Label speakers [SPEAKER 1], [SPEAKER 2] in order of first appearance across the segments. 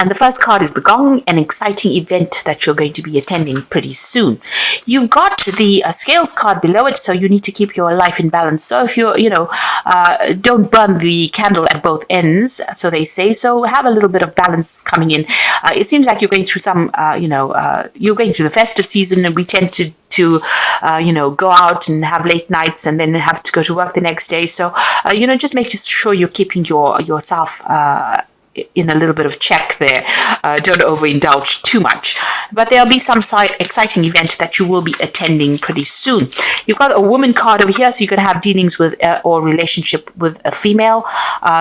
[SPEAKER 1] And the first card is the Gong, an exciting event that you're going to be attending pretty soon. You've got the Scales card below it, so you need to keep your life in balance. So if you're, don't burn the candle at both ends, so they say. So have a little bit of balance coming in. It seems like you're going through some, you're going through the festive season, and we tend to go out and have late nights and then have to go to work the next day. So, just make sure you're keeping yourself in a little bit of check there. Don't overindulge too much. But there'll be some exciting event that you will be attending pretty soon. You've got a woman card over here, so you can have dealings with or relationship with a female.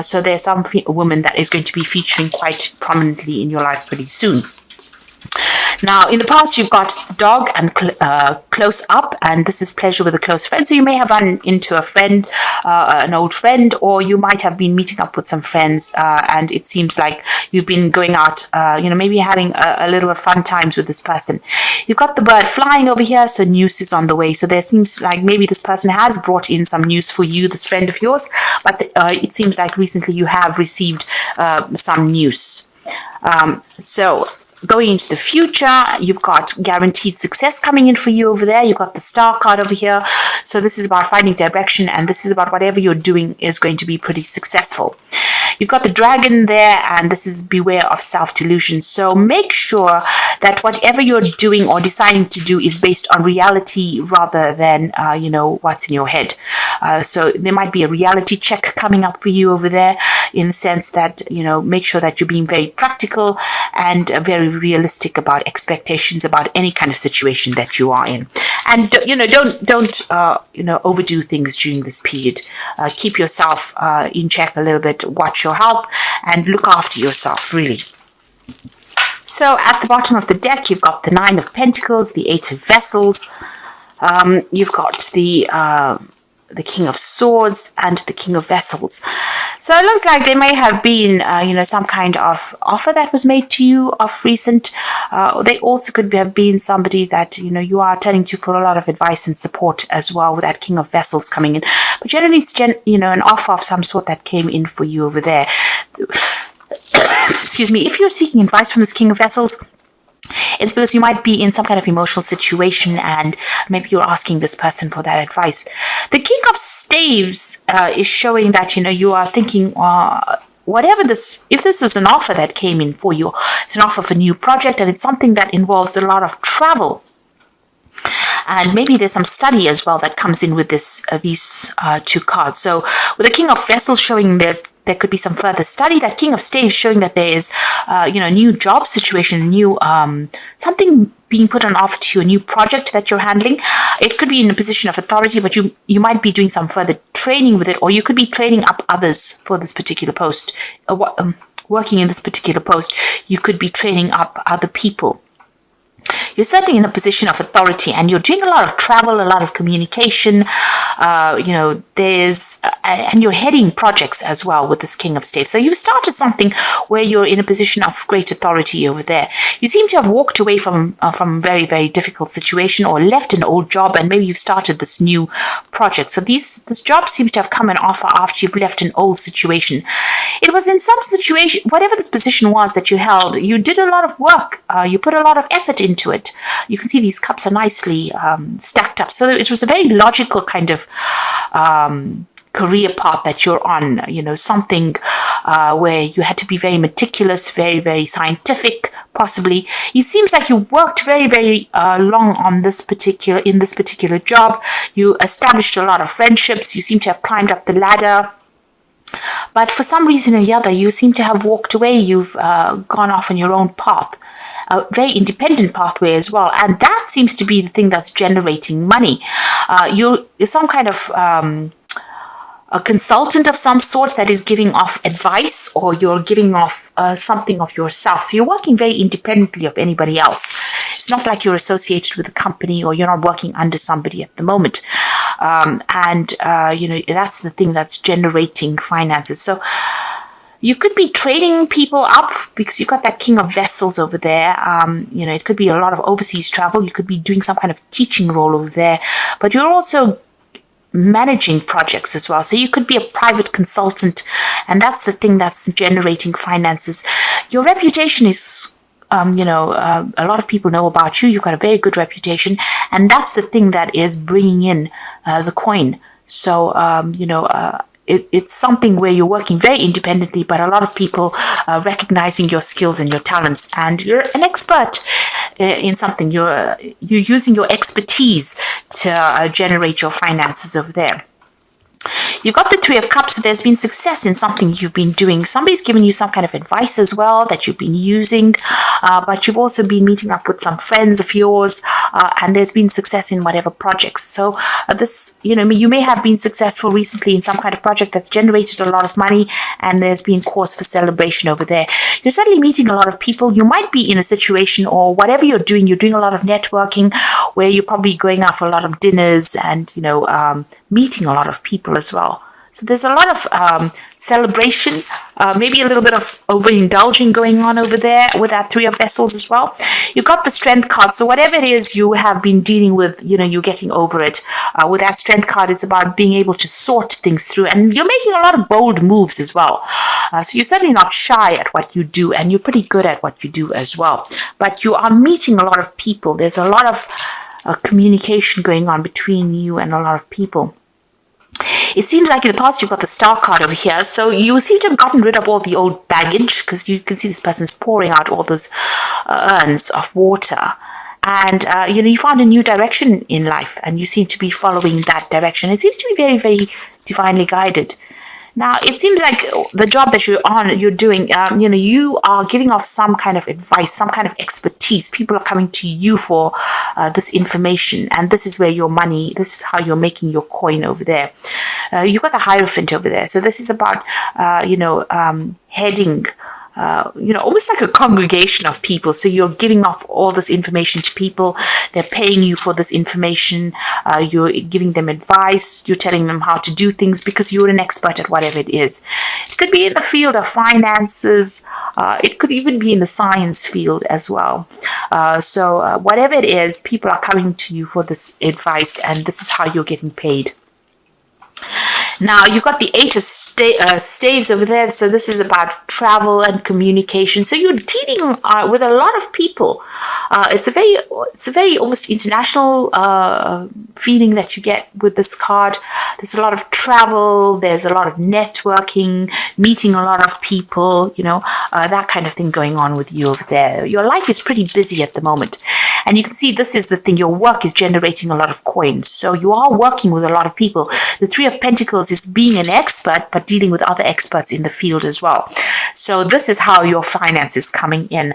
[SPEAKER 1] So there's some woman that is going to be featuring quite prominently in your life pretty soon. Now, in the past, you've got the dog and close up, and this is pleasure with a close friend. So you may have run into a friend, an old friend, or you might have been meeting up with some friends, and it seems like you've been going out, maybe having a little fun times with this person. You've got the bird flying over here, so news is on the way. So there seems like maybe this person has brought in some news for you, this friend of yours, but it seems like recently you have received some news. So going into the future, you've got guaranteed success coming in for you over there. You've got the star card over here. So this is about finding direction, and this is about whatever you're doing is going to be pretty successful. You've got the dragon there, and this is beware of self-delusion. So make sure that whatever you're doing or deciding to do is based on reality rather than, what's in your head. So there might be a reality check coming up for you over there, in the sense that, make sure that you're being very practical and very realistic about expectations about any kind of situation that you are in. And, don't overdo things during this period. Keep yourself in check a little bit, watch your health, and look after yourself, really. So at the bottom of the deck, you've got the Nine of Pentacles, the Eight of Vessels. You've got the King of Swords and the King of Vessels. So it looks like there may have been, some kind of offer that was made to you of recent. They also could have been somebody that, you are turning to for a lot of advice and support as well, with that King of Vessels coming in. But generally it's, an offer of some sort that came in for you over there. Excuse me. If you're seeking advice from this King of Vessels, it's because you might be in some kind of emotional situation, and maybe you're asking this person for that advice. The King of Staves is showing that, you are thinking, if this is an offer that came in for you, it's an offer for a new project, and it's something that involves a lot of travel. And maybe there's some study as well that comes in with these two cards. So with the King of Vessels showing there could be some further study. That King of Staves showing that there is, a new job situation, a new something being put on offer to you, a new project that you're handling. It could be in a position of authority, but you might be doing some further training with it, or you could be training up others for this particular post. Working in this particular post, you could be training up other people. You're certainly in a position of authority, and you're doing a lot of travel, a lot of communication. And you're heading projects as well with this King of Staves. So you've started something where you're in a position of great authority over there. You seem to have walked away from a very, very difficult situation, or left an old job, and maybe you've started this new project. So this job seems to have come an offer after you've left an old situation. It was in some situation, whatever this position was that you held, you did a lot of work. You put a lot of effort into it. You can see these cups are nicely stacked up. So it was a very logical kind of career path that you're on, something where you had to be very meticulous, very, very scientific, possibly. It seems like you worked very, very long in this particular job. You established a lot of friendships. You seem to have climbed up the ladder. But for some reason or the other, you seem to have walked away. You've gone off on your own path. A very independent pathway as well. And that seems to be the thing that's generating money. You're some kind of a consultant of some sort that is giving off advice, or you're giving off something of yourself. So you're working very independently of anybody else. It's not like you're associated with a company, or you're not working under somebody at the moment. That's the thing that's generating finances. So you could be training people up, because you've got that King of Vessels over there. It could be a lot of overseas travel. You could be doing some kind of teaching role over there. But you're also managing projects as well. So you could be a private consultant, and that's the thing that's generating finances. Your reputation is a lot of people know about you. You've got a very good reputation, and that's the thing that is bringing in the coin. So, it's something where you're working very independently, but a lot of people are recognizing your skills and your talents, and you're an expert in something. You're using your expertise to generate your finances over there. You've got the Three of Cups, so there's been success in something you've been doing. Somebody's given you some kind of advice as well that you've been using, but you've also been meeting up with some friends of yours, and there's been success in whatever projects. So you may have been successful recently in some kind of project that's generated a lot of money, and there's been cause for celebration over there. You're certainly meeting a lot of people. You might be in a situation, or whatever you're doing a lot of networking, where you're probably going out for a lot of dinners and, meeting a lot of people as well. So there's a lot of celebration, maybe a little bit of overindulging going on over there with that Three of Vessels as well. You've got the Strength card. So whatever it is you have been dealing with, you're getting over it. With that Strength card, it's about being able to sort things through. And you're making a lot of bold moves as well. So you're certainly not shy at what you do, and you're pretty good at what you do as well. But you are meeting a lot of people. There's a lot of communication going on between you and a lot of people. It seems like in the past you've got the Star card over here, so you seem to have gotten rid of all the old baggage, because you can see this person's pouring out all those urns of water. And, you found a new direction in life, and you seem to be following that direction. It seems to be very, very divinely guided. Now, it seems like the job that you're doing, you are giving off some kind of advice, some kind of expertise. People are coming to you for this information, and this is where this is how you're making your coin over there. You've got the Hierophant over there. So this is about, heading, almost like a congregation of people. So you're giving off all this information to people. They're paying you for this information. You're giving them advice. You're telling them how to do things because you're an expert at whatever it is. It could be in the field of finances. It could even be in the science field as well. So whatever it is, people are coming to you for this advice, and this is how you're getting paid. Now, you've got the Eight of Staves over there. So this is about travel and communication. So you're dealing with a lot of people. It's a very almost international feeling that you get with this card. There's a lot of travel. There's a lot of networking, meeting a lot of people, that kind of thing going on with you over there. Your life is pretty busy at the moment. And you can see this is the thing. Your work is generating a lot of coins. So you are working with a lot of people. The Three of Pentacles is being an expert, but dealing with other experts in the field as well. So this is how your finance is coming in.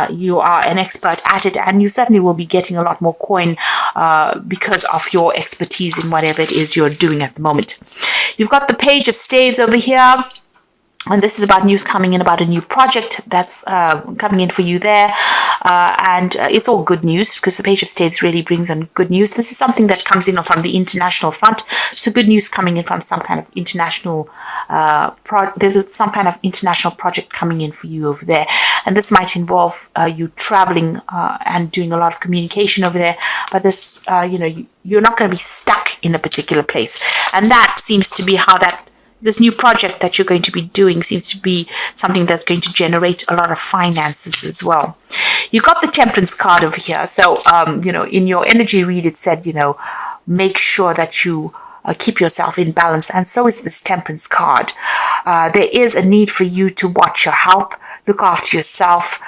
[SPEAKER 1] You are an expert at it, and you certainly will be getting a lot more coin because of your expertise in whatever it is you're doing at the moment. You've got the Page of Staves over here. And this is about news coming in about a new project that's coming in for you there. And it's all good news, because the Page of Staves really brings on good news. This is something that comes in from the international front. So good news coming in from some kind of international, there's some kind of international project coming in for you over there. And this might involve you traveling and doing a lot of communication over there. But this, you're not going to be stuck in a particular place. And that seems to be how this new project that you're going to be doing seems to be something that's going to generate a lot of finances as well. You got the Temperance card over here. So, in your energy read, it said, make sure that you keep yourself in balance. And so is this Temperance card. There is a need for you to watch your health, look after yourself.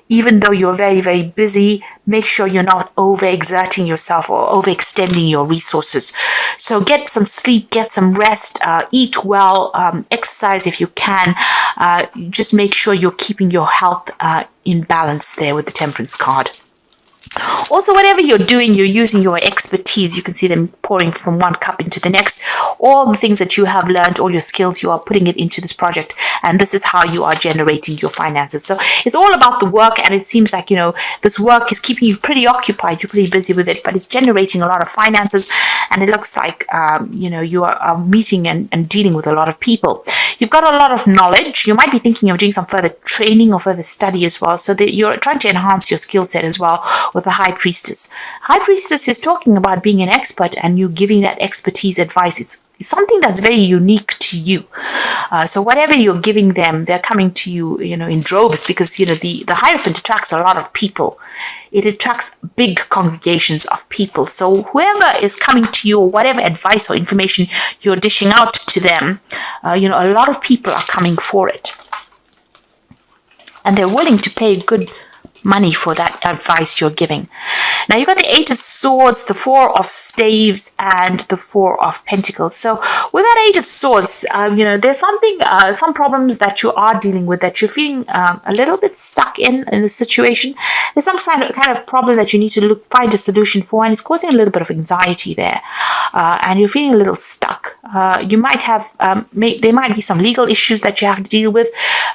[SPEAKER 1] Even though you're very, very busy, make sure you're not overexerting yourself or overextending your resources. So get some sleep, get some rest, eat well, exercise if you can. Just make sure you're keeping your health in balance there with the Temperance card. Also, whatever you're doing, you're using your expertise. You can see them pouring from one cup into the next. All the things that you have learned, all your skills, you are putting it into this project. And this is how you are generating your finances. So it's all about the work. And it seems like, this work is keeping you pretty occupied. You're pretty busy with it, but it's generating a lot of finances. And it looks like, you are meeting and dealing with a lot of people. You've got a lot of knowledge. You might be thinking of doing some further training or further study as well. So that you're trying to enhance your skill set as well with with the High Priestess. High Priestess is talking about being an expert and you giving that expertise advice. It's something that's very unique to you. So whatever you're giving them, they're coming to you, in droves, because, the Hierophant attracts a lot of people. It attracts big congregations of people. So whoever is coming to you, or whatever advice or information you're dishing out to them, a lot of people are coming for it. And they're willing to pay good money for that advice you're giving. Now you've got the 8 of Swords, the 4 of Staves, and the 4 of Pentacles. So with that 8 of Swords, there's some problems that you are dealing with, that you're feeling a little bit stuck in a situation. There's some kind of problem that you need to find a solution for, and it's causing a little bit of anxiety there. And you're feeling a little stuck. You might have, there might be some legal issues that you have to deal with,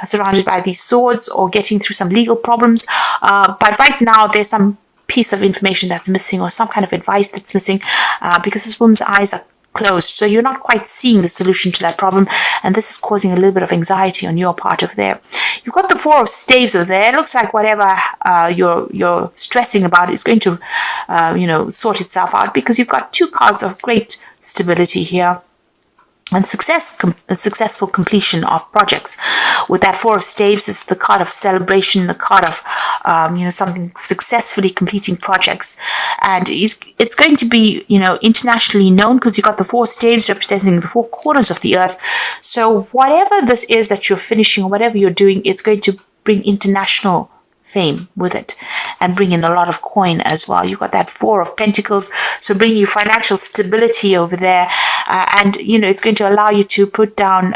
[SPEAKER 1] surrounded by these swords, or getting through some legal problems. But right now, there's some piece of information that's missing, or some kind of advice that's missing, because this woman's eyes are closed. So you're not quite seeing the solution to that problem, and this is causing a little bit of anxiety on your part of there. You've got the 4 of Staves over there. It looks like whatever you're stressing about is going to, sort itself out, because you've got 2 cards of great stability here. And successful completion of projects. With that 4 of Staves is the card of celebration, the card of something successfully completing projects, and it's going to be internationally known, because you've got the 4 staves representing the 4 corners of the earth. So whatever this is that you're finishing, or whatever you're doing, it's going to bring international fame with it, and bring in a lot of coin as well. You've got that 4 of Pentacles, so bring you financial stability over there, and it's going to allow you to put down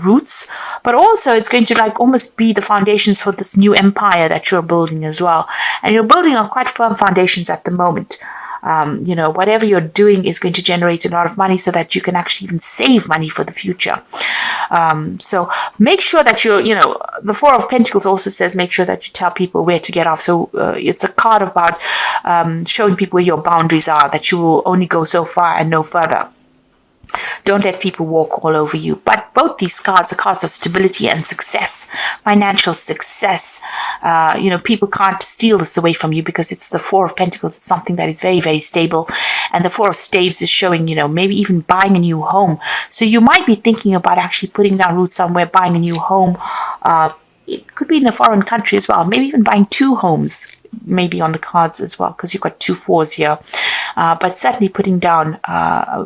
[SPEAKER 1] roots, but also it's going to almost be the foundations for this new empire that you're building as well. And you're building on quite firm foundations at the moment. Whatever you're doing is going to generate a lot of money, so that you can actually even save money for the future. So make sure that the 4 of Pentacles also says make sure that you tell people where to get off. So it's a card about showing people where your boundaries are, that you will only go so far and no further. Don't let people walk all over you. But both these cards are cards of stability and success, financial success. People can't steal this away from you, because it's the 4 of Pentacles. It's something that is very, very stable. And the 4 of Staves is showing, maybe even buying a new home. So you might be thinking about actually putting down roots somewhere, buying a new home. It could be in a foreign country as well. Maybe even buying 2 homes, maybe on the cards as well, because you've got 2 4s here. But certainly putting down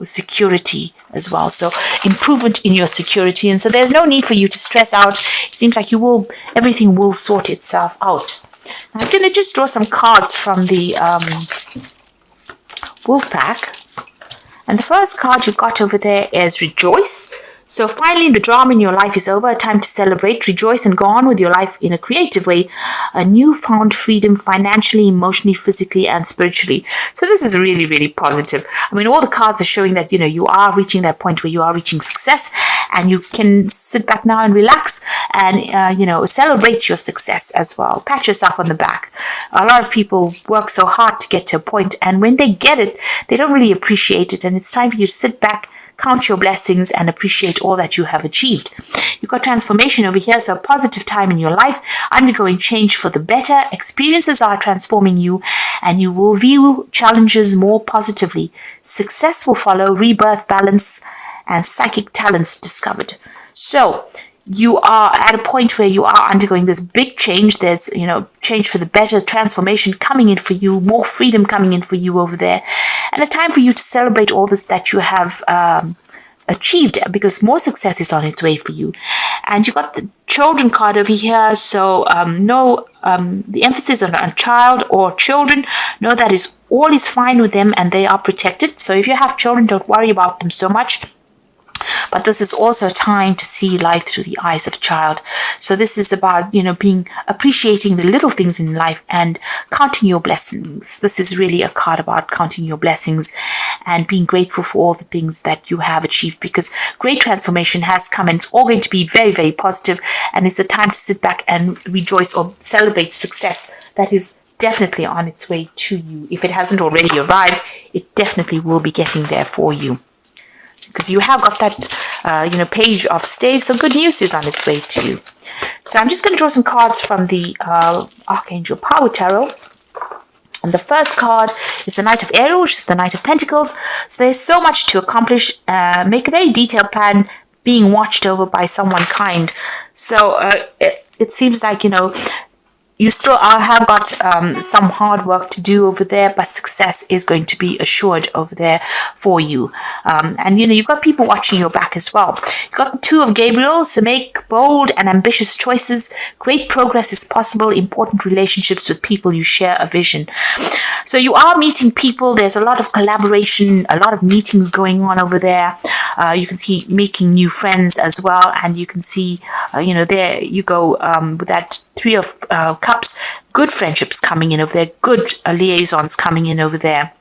[SPEAKER 1] security as well. So improvement in your security. And so there's no need for you to stress out. It seems like everything will sort itself out. I'm going to just draw some cards from the Wolf Pack. And the first card you've got over there is Rejoice. So finally, the drama in your life is over. Time to celebrate, rejoice, and go on with your life in a creative way. A newfound freedom financially, emotionally, physically, and spiritually. So this is really, really positive. I mean, all the cards are showing that, you are reaching that point where you are reaching success, and you can sit back now and relax and, celebrate your success as well. Pat yourself on the back. A lot of people work so hard to get to a point, and when they get it, they don't really appreciate it. And it's time for you to sit back, count your blessings, and appreciate all that you have achieved. You've got transformation over here, so a positive time in your life, undergoing change for the better. Experiences are transforming you, and you will view challenges more positively. Success will follow, rebirth, balance, and psychic talents discovered. So you are at a point where you are undergoing this big change. There's, change for the better, transformation coming in for you, more freedom coming in for you over there, and a time for you to celebrate all this that you have achieved, because more success is on its way for you. And you got the children card over here, so the emphasis on a child or children. Know that all is fine with them, and they are protected. So if you have children, don't worry about them so much. But this is also a time to see life through the eyes of a child. So this is about, appreciating the little things in life and counting your blessings. This is really a card about counting your blessings and being grateful for all the things that you have achieved, because great transformation has come, and it's all going to be very, very positive. And it's a time to sit back and rejoice or celebrate success that is definitely on its way to you. If it hasn't already arrived, it definitely will be getting there for you, because you have got that, page of staves. So good news is on its way to you. So I'm just going to draw some cards from the Archangel Power Tarot. And the first card is the Knight of Ariel, which is the Knight of Pentacles. So there's so much to accomplish. Make a very detailed plan, being watched over by someone kind. So it seems like, you still have got some hard work to do over there, but success is going to be assured over there for you. And you've got people watching your back as well. You've got the Two of Gabriel, so make bold and ambitious choices. Great progress is possible. Important relationships with people you share a vision. So you are meeting people. There's a lot of collaboration, a lot of meetings going on over there. You can see making new friends as well, and you can see, there you go with that Three of Cups, good friendships coming in over there, good liaisons coming in over there.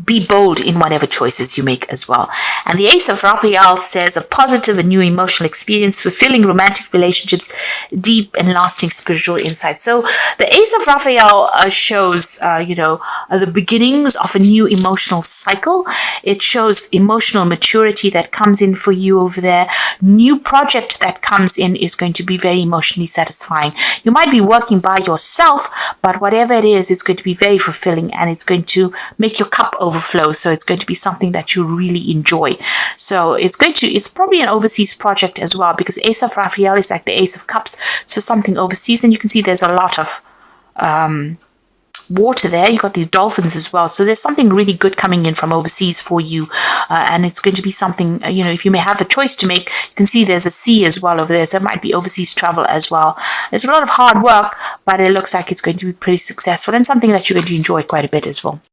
[SPEAKER 1] Be bold in whatever choices you make as well. And the Ace of Raphael says a positive and new emotional experience, fulfilling romantic relationships, deep and lasting spiritual insight. So the Ace of Raphael shows, the beginnings of a new emotional cycle. It shows emotional maturity that comes in for you over there. New project that comes in is going to be very emotionally satisfying. You might be working by yourself, but whatever it is, it's going to be very fulfilling, and it's going to make your cup overflow. So it's going to be something that you really enjoy. So it's probably an overseas project as well, because Ace of Raphael is like the Ace of Cups, so something overseas. And you can see there's a lot of water there. You've got these dolphins as well, so there's something really good coming in from overseas for you, and it's going to be something, if you may have a choice to make. You can see there's a sea as well over there, so it might be overseas travel as well. There's a lot of hard work, but it looks like it's going to be pretty successful, and something that you're going to enjoy quite a bit as well.